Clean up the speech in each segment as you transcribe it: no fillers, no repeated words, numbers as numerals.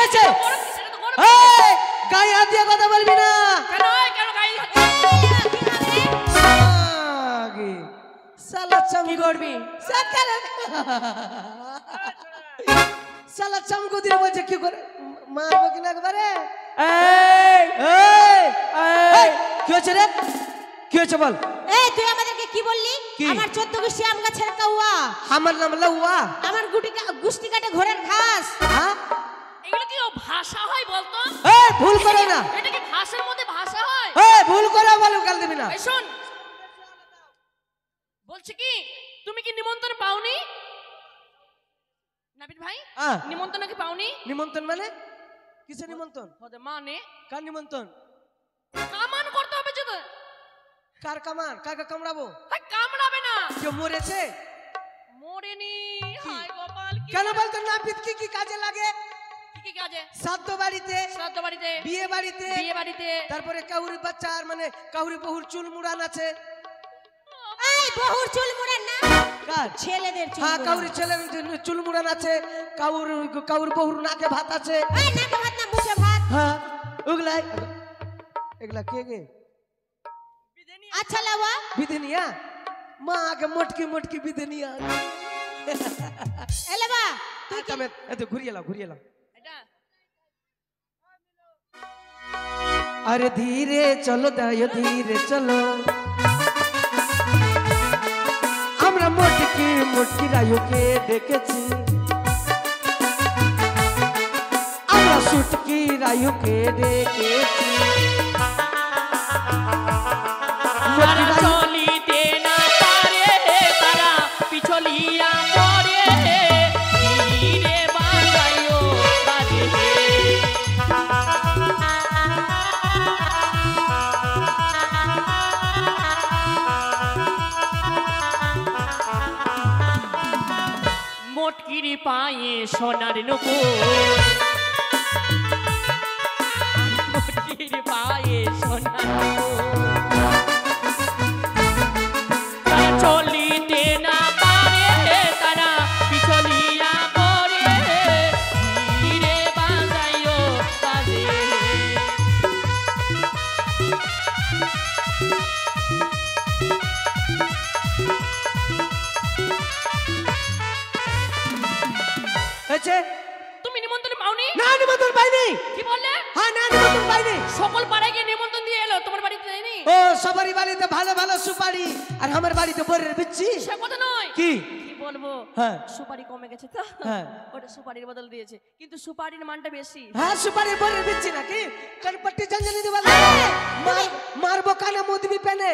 হয়েছে? গায়ে হাত দিয়ে কথা বলবি না। সালা চামু করবি, সালা চামু দিয়ে বলছে কি করে মারবো কিনা একবারে। কি হচ্ছে রে? কি হচ্ছে বল? এই তুই আমাদেরকে কি বললি? আমার 14 গোষ্ঠী আম গাছের কাউয়া। আমার নাম লাউয়া। আমার গুষ্টি কাটে ঘোড়ার ঘাস। হ্যাঁ এগুলো কি ভাষা হয় বলতো? এই ভুল করে না। এটা কি ভাষার মধ্যে ভাষা হয়? এই ভুল করে বলো, গাল দিবি না। এই শোন, বলছি কি তুমি কি নিমন্ত্রণ পাওনি? নাবিদ ভাই নিমন্ত্রণ কি পাওনি? নিমন্ত্রণ মানে কিসের নিমন্ত্রণ? মানে কার নিমন্ত্রণ? কামান করতে হবে যদি। কার কামান? কাকে কামড়াবো? কামড়াবে না। কেউ মরেছে? মরেনি। হায় গোপাল, কেন বলতো নাপিত কি কি কাজে লাগে? কি কাজে? শ্রাদ্ধ বাড়িতে, শ্রাদ্ধ বাড়িতে, বিয়ে বাড়িতে, বিয়ে বাড়িতে, তারপরে কাউরি বাচ্চার মানে কাউরি বহুর চুল মুড়ান আছে। এই বহুর চুল মুড়ান না? কার? ছেলেদের চুল। হ্যাঁ কাউরি ছেলের চুল মুড়ান আছে, কাউর বহুর নাকে ভাত আছে। এই নাকে ভাত না, মুখে ভাত। হ্যাঁ ওগুলাই। এগুলা কে গে? আচ্ছা লাউয়া বিধনিয়া মা আগে মোটকি মোটকি বিধনিয়া। এলে বা তুই তুমি এত ঘুরিয়ে লাও, ঘুরিয়ে লাও। এটা আরে ধীরে চলো দায় ধীরে চলো, আমরা মোটকি মোটকি রায়ুকে দেখেছি, আমরা সুটকি রায়ুকে দেখেছি। চলিতে না পারে তারা পিছলিয়া পড়ে, ধীরে বাজাইও বাজে। মোটকির পায়ে সোনার নুপুর, মোটকির পায়ে সোনার নুপুর, চলিতে না পারে তারা পিছলিয়া পড়ে, ধীরে বাজাইও বাজে। তুমি নিমন্ত্রণ পাওনি? না নিমন্ত্রণ পাইনি। কি বললে? হ্যাঁ না নিমন্ত্রণ পাইনি। সকল পাড়ায় গিয়ে নিমন্ত্রণ দিয়ে এলো, তোমার বাড়িতে দেয়নি? ও সবারই বাড়িতে ভালো ভালো সুপারি, আর আমার বাড়িতে বরের বিচ্ছি। সে কথা নয়। কি বলবো? হ্যাঁ সুপারি কমে গেছে তো, হ্যাঁ ওটা সুপারির বদল দিয়েছে, কিন্তু সুপারির মানটা বেশি। হ্যাঁ সুপারির বরের বিচ্ছি নাকি? কানপট্টি জঞ্জলি দিবা মারবো কানে মুদবি পেনে,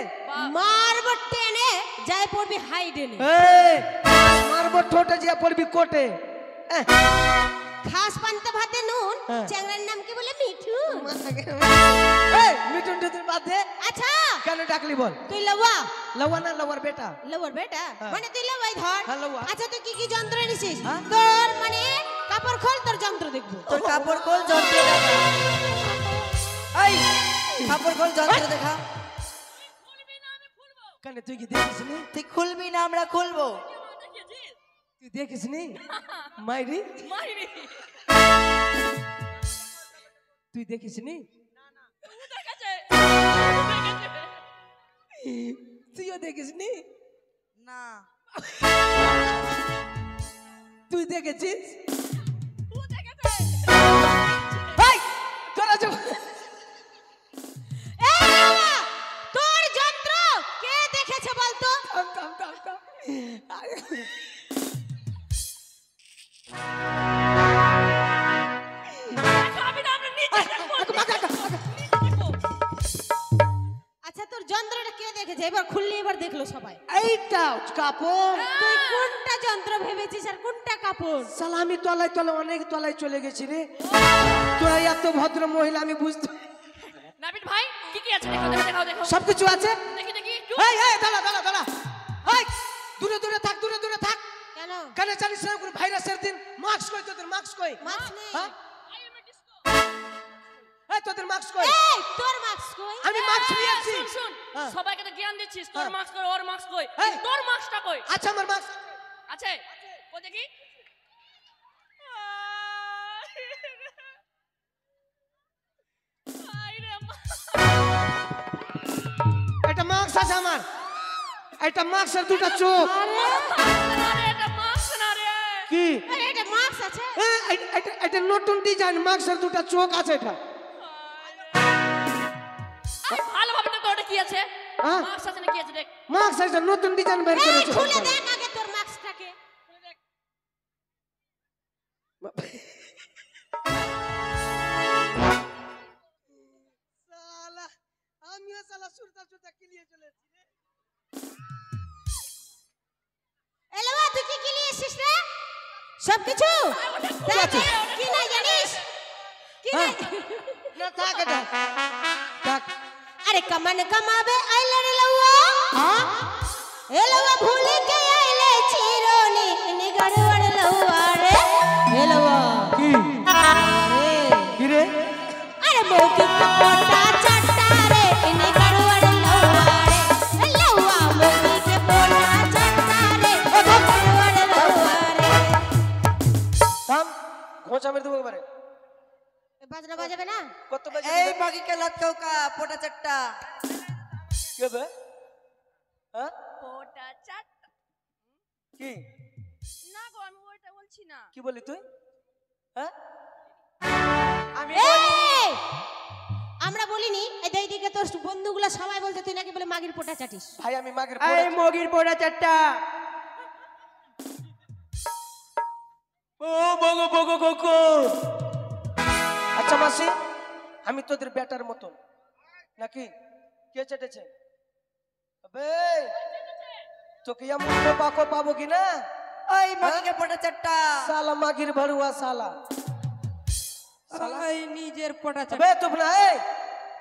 মারবো টেনে যাই পড়বি হাইডেনে, এই মারবো ঠোঁটে যে পড়বি কোটে। খাস পান্তা ভাতে নুন, চ্যাংড়ার নাম কি বলে? মিঠু। এই মিঠুন টুতুর বাদ দে। আচ্ছা কেন ডাকলি বল? তুই লাউয়া। লাউয়া না লাউয়ার বেটা? লাউয়ার বেটা মানে তুই লাউয়াই ধর। হ্যাঁ লাউয়া। আচ্ছা তুই কি কি যন্ত্র এনেছিস? তোর মানে কাপড় খোল, তোর যন্ত্র দেখবো। তোর কাপড় খোল, যন্ত্র দেখা। এই কাপড় খোল, যন্ত্র দেখা। কেন তুই কি দেখিস নি? তুই খুলবি না, আমরা খুলবো। তুই দেখিস নি? মাইরি মাইরি তুই দেখিস নি? তুইও দেখিস নি? না তুই দেখেছিস? তোর যন্ত্র কে দেখেছে বলতো? আচ্ছা তোর যন্ত্রটা কে দেখেছে? এবার খুললি, এবার দেখলো সবাই। এইটা কাপড়। তুই কোনটা যন্ত্র ভেবেছিস আর কোনটা কাপড়? শালা আমি তলায় তলায় অনেক তলায় চলে গেছি রে। তোরা এত ভদ্র মহিলা আমি বুঝতে। নাবিদ ভাই কি কি আছে দেখো দেখো দেখো দেখো। সবকিছু আছে। দেখি দেখি। এই এই দাঁড়া দাঁড়া দাঁড়া। এই দূরে দূরে থাক, দূরে দূরে থাক। কেন? কেন জানিস না ভাইরাসের দিন? মাস্ক কই তোদের? মাস্ক কই? মাস্ক নেই। হ্যাঁ এই তোদের মাস্ক কই? এই তোর মাস্ক কই? আমি মাস্ক নিয়েছি। শুন শুন, সবাইকে তো জ্ঞান দিচ্ছিস, তোর মাস্ক কই, ওর মাস্ক কই? তোর মাস্কটা কই? আচ্ছা আমার মাস্ক আছে। কই দেখি। আছে আমার, একটা মাস্ক আর দুটা চোখ। আরে এটা মাস্ক না রে। কি আরে এটা মাস্ক আছে। এটা নতুন ডিজাইন, মাস্ক আর দুটা চোখ আছে এটা। আরে ভালোভাবে দেখ তো ওটা কি আছে? হ্যাঁ? মাস্ক আছে না কি আছে দেখ। মাস্ক আছে, নতুন ডিজাইন বের এই করেছে। খুলে দেখ আগে তোর মাস্কটাকে। খুলে দেখ। শালা আমিও শালা সুরতা সুরতা কিলিয়ে চলেছি রে। এলো বা, তুই কি নিয়ে এসেছিস রে? সবকিছু দেখ দেখ, কি না জানিস? কি না? না থাক এটা থাক। अरे कमन कमावे आइले रे लौआ हां ए लौआ भूल के आइले चिरोनी निगड़वड़ लौआ रे ए लौआ কি अरे কি রে? अरे मोकी पोटा चट्टा रे निगड़वड़ लौआ रे ए लौआ मोकी के पोटा चट्टा रे निगड़वड़ लौआ रे থাম, খোঁচা মেরে দেবো এবারে। बाजना बजाबे ना কত বাজে? এই মগিকে লাত কাউকা পোটা চাট্টা। কে বে? হ্যাঁ পোটা চাট কি না গো, আমি ওইটা বলছি না। কি বলি তুই? হ্যাঁ আমি এই আমরা বলিনি এই দিকে তোর বন্ধুগুলো সবাই বলছে তুই নাকি বলে মাগির পোটা চাটিস ভাই আমি মাগের এই মগির পোটা চাট্টা। ও বগো বগো বগো। আচ্ছা মাসি, আমি তোদের বেটার মতন নাকি? কে চেটেছে? আবে তোকে এমন পাকো পাবো কি না? এই মগিকে পোটা চাট্টা। সালা মাগির ভরুয়া সালা। এই নিজের পোটা চাট্টা। আবে তুই না এই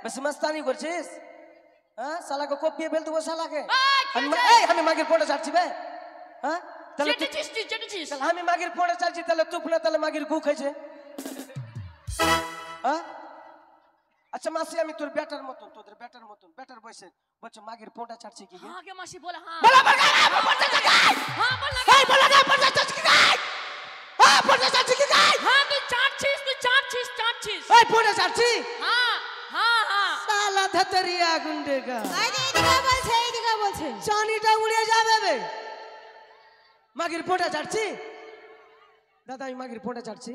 বেশি মস্তানি করছিস? হ্যাঁ শালাকে কপিয়ে ফেল দেবো শালাকে। আমি মাগির পড়ে যাচ্ছি বে। হ্যাঁ তাহলে চেটেছিস তুই, চেটেছিস। তাহলে আমি মাগির পড়ে চাচ্ছি, তাহলে তুই না তাহলে মাগির গু খাইছে। হ্যাঁ আচ্ছা মাসি, আমি তোর বেটার মতন, তোদের বেটার মতন, বেটার বয়সে বলছো মাগির পোটা ছাড়ছে কি? হ্যাঁ কে মাসি বলে হ্যাঁ। বলা বলা পোটা ছাড়ছে গাই। হ্যাঁ বল না। এই বলা না পোটা ছাড়ছে কি গাই? হ্যাঁ পোটা ছাড়ছে কি গাই? হ্যাঁ তুই চাটছিস, তুই চাটছিস, চাটছিস। এই পোটা ছাড়ছি হ্যাঁ হ্যাঁ হ্যাঁ। সালা ধতরিয়া গুন্ডেগা। এইদিকে বলছে চানিটা উড়ে যাবে বে। মাগির পোটা ছাড়ছি দাদা, আমি মাগির পোটা ছাড়ছি।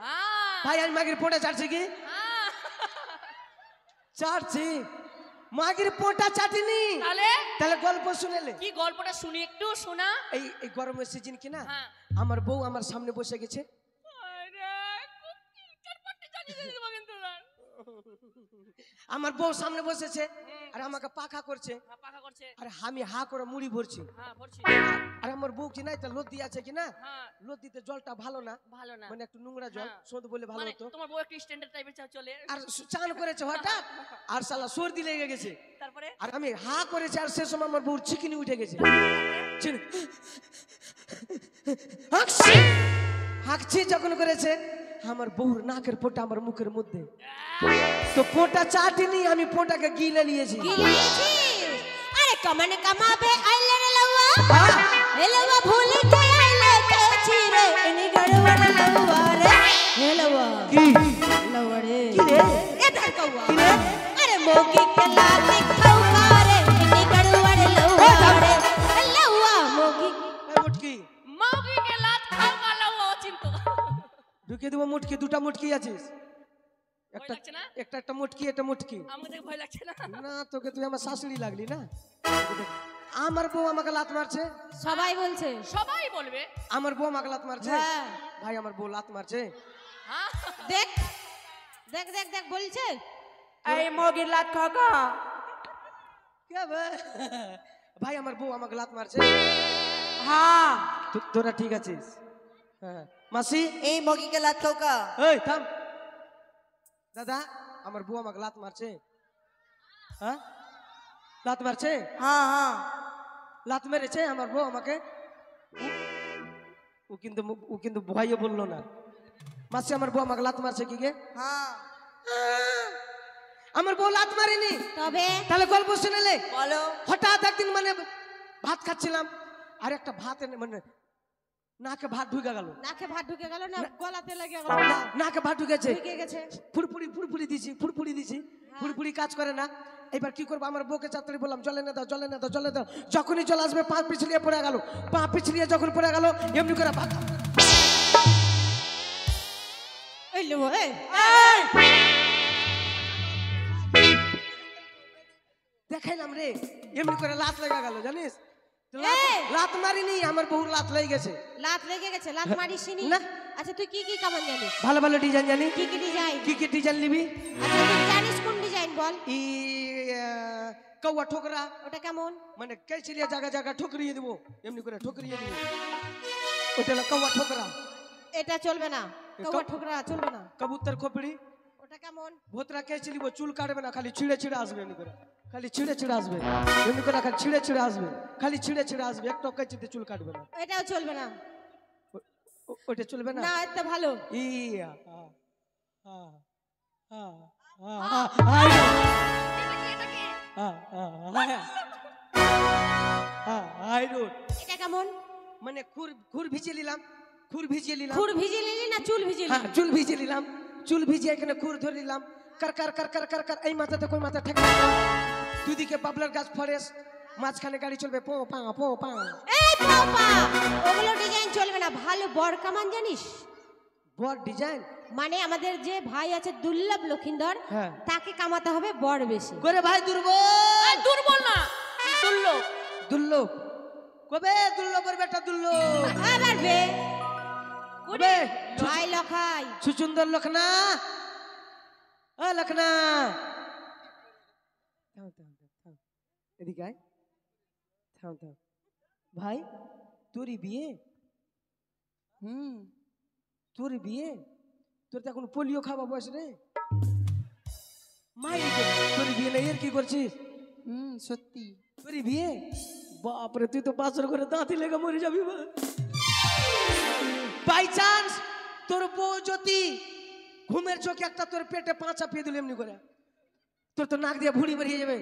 হ্যাঁ ভাই আমি মাগির পোটা ছাড়ছি কি? হ্যাঁ। ছাড়ছি। মাগির পোটা চাটিনি তাহলে তাহলে গল্প শুনেলে? কি গল্পটা শুনি একটু শোনা। এই গরমের সিজন কি না, হ্যাঁ। আমার বউ আমার সামনে বসে গেছে। আমার বউ সামনে বসেছে আর আমাকে পাখা করছে, পাখা করছে। আর আমি হা করে মুড়ি ভরছি। হ্যাঁ ভরছি। আর আমার বউ কি না এটা লদ্দি আছে কি না, হ্যাঁ লদ্দিতে জলটা ভালো না, ভালো না। মানে একটু নোংরা জল, হ্যাঁ। শোধ বলে ভালো মানে হতো। তোমার বউ একটু স্ট্যান্ডার্ড টাইপের চলে। আর চান করেছে হঠাৎ, আর শালা সর্দি লেগে গেছে। তারপরে আর আমি হা করেছি, আর সে সময় আমার বউর চিকিনি উঠে গেছে। চিনি- হাঁকছি হাঁকছি যখন করেছে, আমার বউর নাকের পোটা আমার মুখের মধ্যে। তো পোটা চাটিনি, আমি পোটাকে গিলে নিয়েছি। अरे कमन कमावे आइले रे लौआ ए लौआ भूल के आइले के चिरे निगड़वड़ लौआ रे ए लौआ কি लौआ रे কি রে? इधर कौआ কি রে? अरे मोगी के लात खौका रे निगड़वड़ लौआ रे लौआ मोगी এই মুটকি মাউকি কে লাত খাও গালাও ও চিন্তা। ঢুকিয়ে দেবো মুটকি। দুটা মুটকি আছিস, একটা লাগছে না? একটা মুটকি, একটা মুটকি। আমাকে দেখে ভয় লাগছে না? না তোকে তুই আমার শাশুড়ি লাগলি না। আমার বউ আমাকে লাত মারছে, সবাই বলছে সবাই বলবে। আমার বউ আমাকে লাত মারছে। হ্যাঁ। ভাই আমার বউ লাত মারছে। হ্যাঁ দেখ দেখ দেখ দেখ বলছে এই মগির লাত কাউকা। কে বে? ভাই আমার বউ আমাকে লাত মারছে। হ্যাঁ তোরা ঠিক আছিস? হ্যাঁ মাসি, এই মগিকে লাত কাউকা। এই থাম। দাদা আমার বউ আমাকে লাত মারছে। হ্যাঁ লাত মারছে, হ্যাঁ হ্যাঁ লাত মেরেছে আমার বউ আমাকে। ও কিন্তু ভয়ও বললো না। মাসি আমার বউ আমাকে লাত মারছে কি গে? হ্যাঁ আমার বউ লাত মারেনি। তবে তাহলে গল্প শুনেলে? বলো। হঠাৎ একদিন মানে ভাত খাচ্ছিলাম, আর একটা ভাত মানে নাকে ভাত ঢুকে গেল। নাকে ভাত ঢুকে গেল না গলাতে লেগে গেল নাকে ভাত ঢুকেছে, ঢুকে গেছে ফুরফুরি দিছি, ফুরফুরি দিছি, ফুরফুরি কাজ করে না। এবার কি করবো আমার বউকে চাতাড়ি বললাম জলে না দাও জলে না দাও জলে দাও যখনই জল আসবে পা পিছলিয়ে পড়ে গেল পা পিছলিয়ে যখন পড়ে গেল এমনি করে এই লো এই দেখাইলাম রে এমনি করে লাত লেগে গেল জানিস এই! লাত মারিনি আমার বহু লাত লেগে গেছে লাত লেগে গেছে লাত মারিসনি না। আচ্ছা তুই কি কি কামান জানিস ভালো ভালো ডিজাইন জানি কি কি ডিজাইন কি কি ডিজাইন নিবি আচ্ছা তুই জানিস কোন ডিজাইন বল ই কৌয়া ঠোকরা ওটা কেমন মানে কেচিলিয়া জায়গা জায়গা ঠুকরিয়ে দিব এমনি করে ঠুকরিয়ে দিব ওটা হলো কৌয়া ঠোকরা এটা চলবে না কৌয়া ঠোকরা চলবে না কবুতর খোপড়ি ওটা কেমন ভোতরা কেচিলিব চুল কাটবে না খালি ছিঁড়ে ছিঁড়ে আসবে এমনি করে খালি ছিঁড়ে ছিঁড়ে আসবে এমনি করে খালি ছিঁড়ে ছিঁড়ে আসবে খালি ছিঁড়ে ছিঁড়ে আসবে একটা কেচিতে চুল কাটবে না এটাও চলবে না ওটা চলবে না না এটা ভালো ইয়া এটা কেমন মানে খুর ভিজিয়ে নিলাম খুর ভিজিয়ে নিলাম খুর ভিজিয়ে নিলি না চুল ভিজিয়ে হ্যাঁ নিলি চুল ভিজিয়ে নিলাম চুল ভিজিয়ে এখানে খুর ধরে নিলাম কার কার কার কার কার কার এই মাথাতে কই মাথা ঠেকা দিলাম দুদিকে বাবলার গাছ ফরেস্ট মাঝখানে গাড়ি চলবে পো পা পো পা এই বাবা ওগুলো ডিজাইন চলবে না ভালো বড় কামান জানিস বড় ডিজাইন মানে আমাদের যে ভাই আছে দুর্লভ লক্ষিন্দর হ্যাঁ। তাকে কামাতে হবে বড় বেশি করে ভাই দুর্বল এই দুর্বল না দুর্লভ দুর্লভ কবে দুর্লভের বেটা দুর্লভ আবার বে কবে ভাই লখাই সুচুন্দর লখনা ও লখনা এদিকে আয় থাম থাম ভাই তোরই বিয়ে তোর বিয়ে তোর তো এখন পোলিও খাওয়া বয়স রে মাই তোর বিয়ে নেই এর কি করছিস সত্যি তোর বিয়ে বাপরে তুই তো বাসর করে দাঁতি লেগে মরে যাবি বাই চান্স তোর বউ যদি ঘুমের চোখে একটা তোর পেটে পাঁচা পেয়ে দিল এমনি করে তোর তো নাক দিয়ে ভুঁড়ি বেরিয়ে যাবে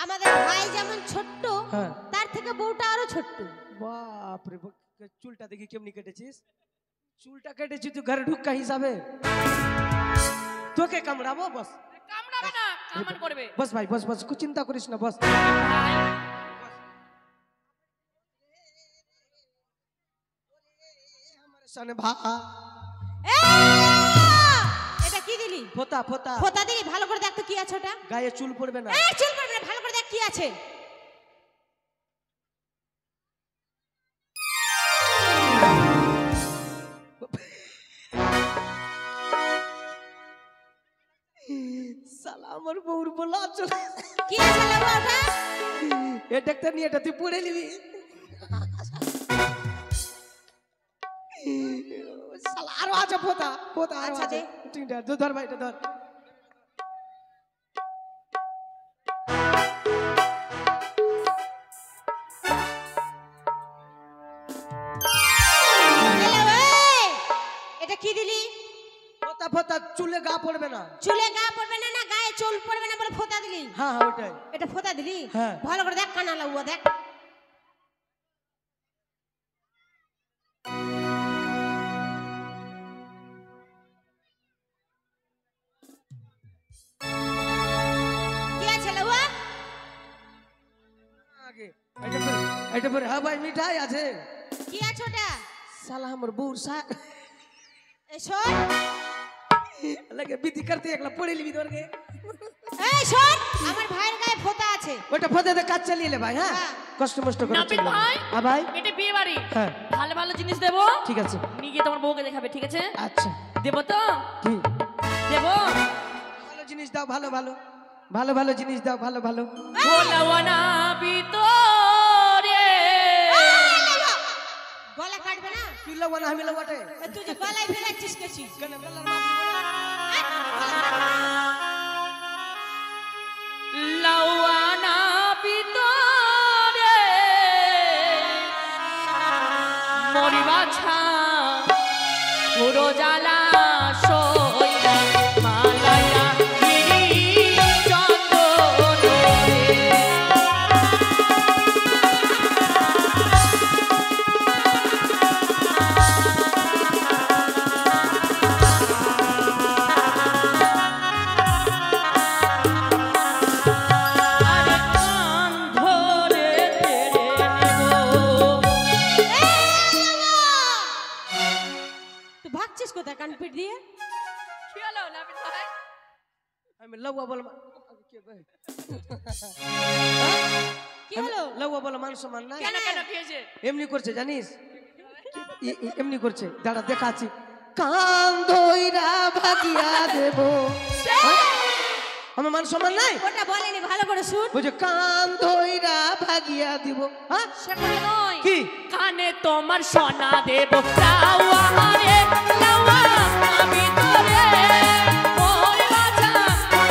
আমাদের ভাই যেমন ছোট্ট হ্যাঁ। তার থেকে বউটা আরো ছোট্ট বাপরে চুলটা দেখি কেমনি কেটেছিস চুলটা কেটেছি তুই ঘরে ঢুকা হিসাবে তোকে কামড়াবো বস কামড়াবে না কামান করবে বস ভাই বস বস কুछ চিন্তা করিস না বস ভাই সামনে ভা এটা কি দিলি ফোতা ফোতা ফোতা দিলি ভালো করে দেখ তো কি আছে ওটা গায়ে চুল পড়বে না এই চুল পড়বে না ভালো করে দেখ কি আছে সালা আমার বউর বলা চলে কি আছে লাগা ওটা এ ডাক্তার নিয়ে এটা তুই পড়ে নিবি সালা আরো আছে ফোতা ফোতা আরো আচ্ছা আছে দে। তুই ধর ভাই এটা ধর হ্যালো এই এটা কি দিলি ফোতা ফোতা চুলে গা পড়বে না চুলে গা পড়বে না না গায়ে চুল পড়বে না বলে ফোতা দিলি হ্যাঁ হ্যাঁ ওটাই এটা ফোতা দিলি হ্যাঁ। ভালো করে দেখ কানা লাগুয়া দেখ কি আছে লাগুয়া আগে এটা পরে হ্যাঁ ভাই মিঠাই আছে কি আছে ওটা साला हमर बूढ़ सा এই শোন लगे विधि करते एकला पढ़े ली विधर के এই শোন আমার ভাইয়ের গায়ে ফোতা আছে ওটা ফদে দে কাজ চালিয়ে লে ভাই হ্যাঁ হ্যাঁ। কষ্ট মষ্ট করে নাপিত চলবে ভাই হ্যাঁ ভাই এটা বিয়ে বাড়ি হ্যাঁ। ভালো ভালো জিনিস দেবো ঠিক আছে নিয়ে গিয়ে তোমার বউকে দেখাবে ঠিক আছে আচ্ছা দেবো তো কি দেবো ভালো জিনিস দাও ভালো ভালো ভালো ভালো জিনিস দাও ভালো ভালো ভোলাওয়ানা ভিতরে গলা কাটবে না তুই লওয়া না আমি লওয়াটে এ তুই যে গলায় ফেলাচ্ছিস কেছি কেন বেলার মাপ লাওয়ানা ভিতরে মরিবা ছা পুরো জ্বালা সইয়া মালায়া গিরি চন্দনে যাচ্ছিস কোথায় কান পিট দিয়ে? কি হলো নাবিল ভাই? আমি লউয়া বল কি হলো? লউয়া বল মান সম্মান নাই কেন কেন কি হয়েছে? এমনি করছে জানিস এমনি করছে দাঁড়া দেখাচ্ছি কান ধইরা ভাগিয়া দেব আমার মান সম্মান নাই ওটা বলেনি, ভালো করে শুন। বলছে কান ধইরা ভাগিয়া দিব হ্যাঁ সেটা নয়। কি কানে তোমার সোনা দেব লাউয়া রে লাউয়া আমি তোরে মোর বাজা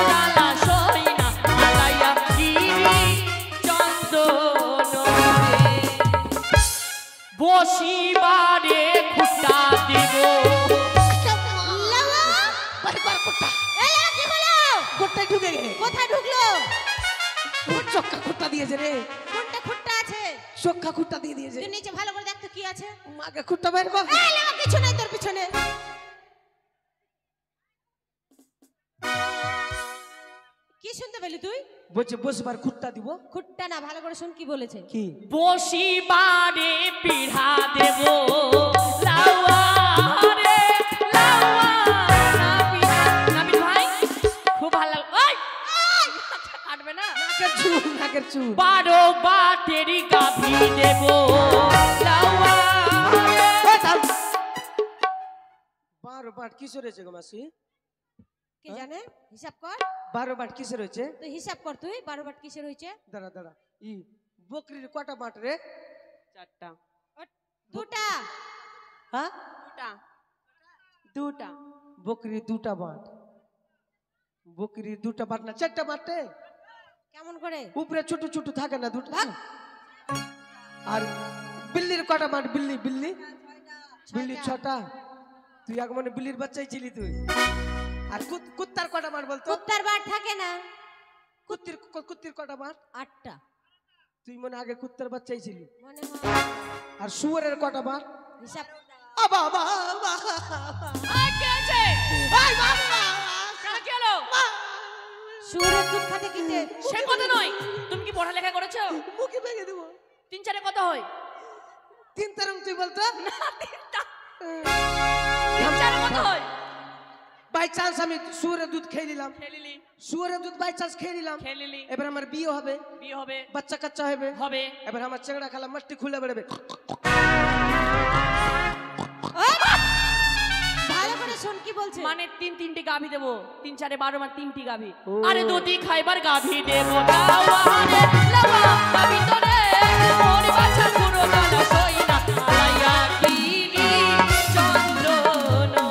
ডালা সইনা আলাইয়া গিরি চন্দন রে বসিবারে খুঁটা দিব। লাউয়া, এই লাউয়া কি হলো? কোথায় ঢুকে গে কোথায় ঢুকলো? চক্কা খুঁটা দিয়েছে রে কোনটা খুঁটটা আছে? চক্কা খুঁটা দিয়ে দিয়েছে তুই নিচে ভালো করে দেখ তো কি আছে। মাকে খুঁটা বের কর এই লাউয়া, কিছু নাই তোর পিছনে। কি শুনতে পেলি তুই? বলছে বসবার খুঁটা দিব খুঁটটা না, ভালো করে শুন কি বলেছে। কি বসিবারে পিড়া দেব লাউয়া রে লাউয়া নাবিল ভাই খুব ভালো লাগলো। ওই কাটবে না নাকের চুল 12 বাটেরি গাভী দেব লাউয়া এ থাম। 12 বাট কিসের হয়েছে গো মাসি কে জানে? হিসাব কর। 12 বাট কিসের হয়েছে তুই হিসাব কর, তুই 12 বাট কিসের হয়েছে? দাঁড়া দাঁড়া ই বকরির কটা বাট রে 4টা দুটা। হ্যাঁ 2টা বকরি দুটা বাট বকরি দুটা বাট না 4টা বাটে কেমন করে? উপরে ছোট ছোট থাকে না দুটো ভাগ। আর বিল্লির কটা বাট বিল্লি বিল্লি বিল্লি 6টা তুই আগে মনে বিল্লির বাচ্চাই ছিলি তুই আর কুত্তার কটা বাট বলতো কুত্তার বাট থাকে না। কুত্তির কটা বাট 8টা তুই মনে আগে কুত্তার বাচ্চাই ছিলি মনে হয়। আর শুয়োরের কটা বাট হিসাব আবা আবা আবা আই কে আছে আই বাবা কেন কি হলো? শুয়োরের দুধ খাতে কিনতে। সে কথা নয়, তুমি কি পড়ালেখা করেছো? মুখে ভেঙে দেবো 3-4 কত হয়? 3 তারম তুই বলতো না 3-4 কত হয়? বাই চান্স আমি শুয়োরের দুধ খেয়ে নিলাম খেলিলি শুয়োরের দুধ বাই চান্স খেয়ে নিলাম খেলিলি এবার আমার বিয়ে হবে বিয়ে হবে বাচ্চা কাচ্চা হবে হবে এবার আমার চেংড়া খালা মাটি খুলে বেড়াবে ভালো করে শুন কি বলছে। মানে 3-3টে গাভী দেবো 3-4 12 মানে 3টি গাভী ও। আরে দুটি খাইবার গাভী দেবো লাউয়া রে লাউয়া গাভী তো রে মোর বাছা পুরো ডালা সইনা আলাইয়া গিরি চন্দন রে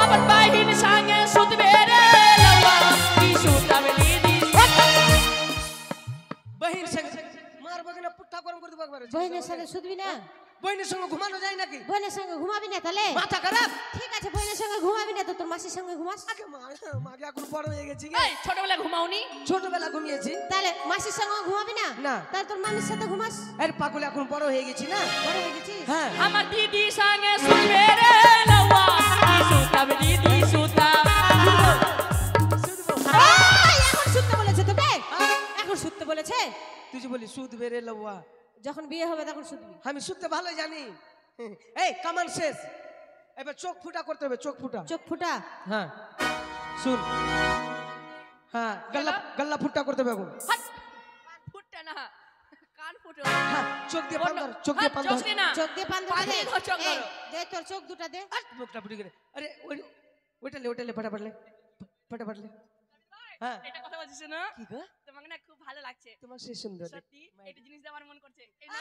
আমার বাহিন সঙ্গে সুতবে রে লাউয়া কি সুতাবলি দি বহিন সঙ্গে মার বগনা পুট্টা গরম করে দেবো একবার বহিনের সঙ্গে শুধবি না? বহিনের সঙ্গে ঘুমানো যায় নাকি বোনের সঙ্গে ঘুমাবি না তাহলে? মাথা খারাপ ঠিক আছে, বোনের সঙ্গে ঘুমাবি না তো তোর মাসির সঙ্গে ঘুমাস। আগে মাকে এখন বড় হয়ে গেছি গে এই ছোটবেলায় ঘুমাওনি ছোটবেলা ঘুমিয়েছি তাহলে মাসির সঙ্গে ঘুমাবি না? না। তাহলে তোর মামির সাথে ঘুমাস। এর পাগল এখন বড় হয়ে গেছি না বড় হয়ে গেছিস? হ্যাঁ আমার দিদি সঙ্গে সুতবে রে লাউয়া কি সুতাবলি দি সুতা এই, এখন শুনতে বলেছে তোকে? এখন শুনতে বলেছে? তুই যে বলি সুদ বেড়ে লওয়া যখন বিয়ে হবে তখন শুনবি। আমি শুনতে ভালো জানি এই কামান শেষ এবার চোখ ফুটা করতে হবে চোখ ফুটা চোখ ফুটা। হ্যাঁ শুন হ্যাঁ গল্লা ফুটা করতে হবে এখন হাট! ফুটটা না কান ফুটো হ্যাঁ চোখ দিয়ে পান ধর চোখ দিয়ে পান ধর চোখ দিয়ে না চোখ দিয়ে পান ধরে পান দে। দিয়ে ধর, চোখ এই, ধরো। দে তোর চোখ দুটা দে। মুখটা ফুটে গেলে আরে ওইটালে ফটাফটলে হ্যাঁ এটা কথা বলছিস না কি গো তোমাকে না খুব ভালো লাগছে তোমার সে সুন্দর সত্যি এটা জিনিস দিয়ে আমার মন করছে এই না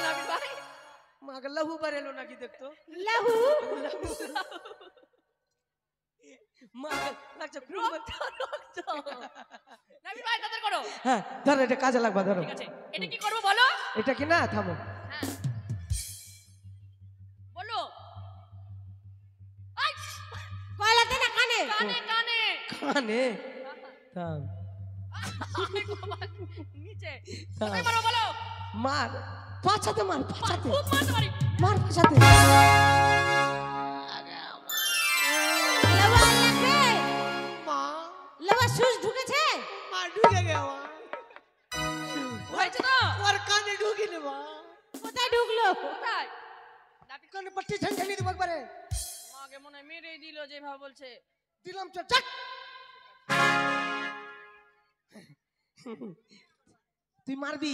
নাবিল ভাই মাকে লাহু বার এলো নাকি দেখতো লাহু। মা লাগছে খুব নাবিল ভাই তাদের করো হ্যাঁ ধরো এটা কাজে লাগবা ধরো ঠিক আছে এটা কি করব বলো এটা কি না থামো হ্যাঁ বলো আই গলাতে না কানে? কানে কানে কানে থাম আই বাবা, নিচে থাম। তুমি মারো বলো মার পাছাতে মার পাছাতে খুব মারতে পারি মার পাছাতে লাহু আল্লাহকে। মা লাহু কোথায় নাপিত কানে পট্টি ঠেলে দিব একবারে মাকে মনে হয় মেরেই দিল যেভাবে বলছে দিলাম চল চট তুই মারবি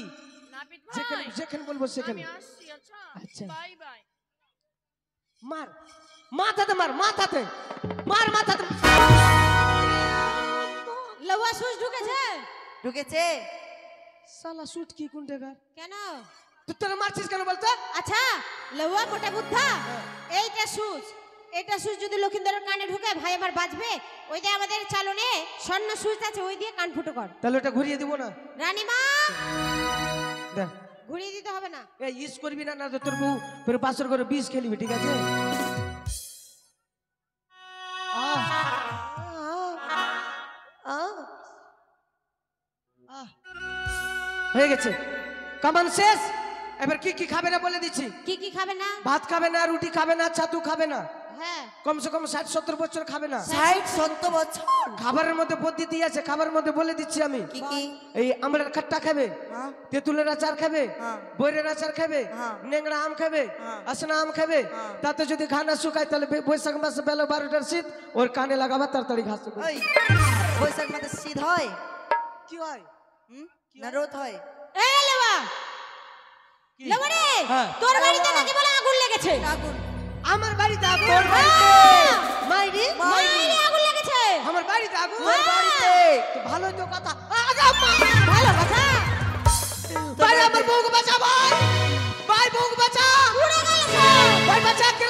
নাপিত যেখানে ভাই যেখানে বলবো সেখানে আমি আসছি আচ্ছা আচ্ছা। বাই বাই মার মাথাতে মার মাথাতে মার মাথাতে লউয়া সুচ ঢুকেছে ঢুকেছে শালা শুট কি কোন জায়গা কেন তুই তোরা মারছিস কেন বলতো আচ্ছা লউয়া মোটা বুদ্ধা এইটা সুচ এটা সুচ যদি লক্ষিন্দরের কানে ঢুকে ভাই আমার বাজবে ওই দিয়ে আমাদের চালনে স্বর্ণ সুচ আছে ওই দিয়ে কান ফুটো কর তাহলে ওটা ঘুরিয়ে দিব না রানীমা দেখ ঘুরিয়ে দিতে হবে না এই ইস করবি না না তো তোর বউ তোর পাশের করে বিষ খেলবি ঠিক আছে আহ, আহ, আহ। হয়ে গেছে কামান শেষ এবার কি কি খাবে না বলে দিচ্ছি কি খাবে না ভাত খাবে না রুটি খাবে না ছাতু খাবে না হ্যাঁ কমসে কম 60-70 বছর খাবে না 60-70 বছর খাবারের মধ্যে পদ্ধতি আছে খাবারের মধ্যে বলে দিচ্ছি আমি কি কি এই আমড়ার খট্টা খাবে হ্যাঁ তেঁতুলের আচার খাবে হ্যাঁ। বৈরের আচার খাবে হ্যাঁ। নেংড়া আম খাবে হ্যাঁ। আসনা আম খাবে হ্যাঁ। তাতে যদি ঘা না শুকায় তাহলে বৈশাখ মাসে বেলা 12টার শীত ওর কানে লাগাবা তাড়াতাড়ি ঘাস শুকাবে। ওই বৈশাখ মাসে শীত হয় কি হয় হুম না রোদ হয় এই লউয়া কি? লউয়া রে হ্যাঁ। তোর বাড়িতে নাকি বলে আগুন লেগেছে আগুন আমার বাড়িতে আগুন তোর বাড়িতে মাইরি মাইরে আগুন লেগেছে আমার বাড়িতে আগুন তোর বাড়িতে তো ভালোই তো কথা আরে আম্মা! ভালো কথা ভাই আমার বউকে বাঁচা ভাই ভাই বউকে বাঁচা উড়ে গেল সব। ভাই বাঁচা কে